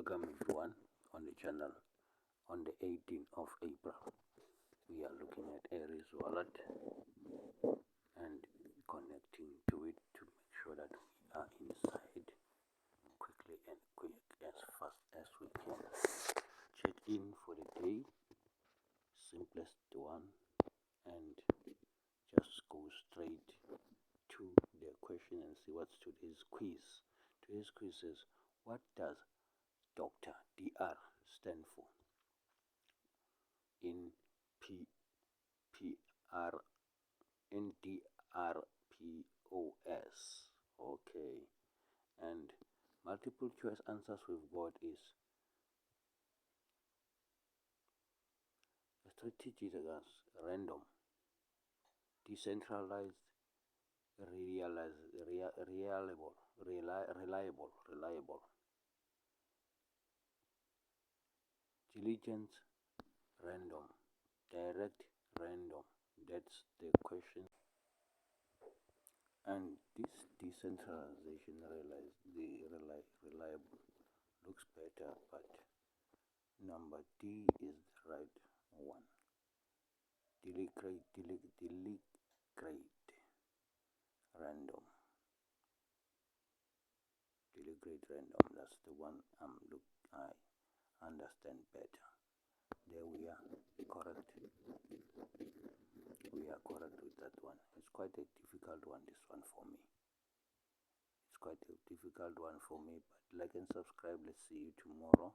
Welcome everyone on the channel. On the 18th of April, we are looking at Aries wallet and connecting to it to make sure that we are inside quickly and quick as fast as we can. Check in for the day, simplest one, and just go straight to the question and see what's today's quiz. Today's quiz is, what does Dr. DR stand for? In P P R N D R P O S. Okay, and multiple choice answers we've got is strategic, random, decentralized, reliable, diligent, random, direct, random. That's the question. And this decentralization reliable looks better, but number D is the right one. Deliberate, random. Deliberate random. That's the one I understand better. There we are. Correct. We are correct with that one. It's quite a difficult one, this one for me. It's quite a difficult one for me, but like and subscribe. Let's see you tomorrow.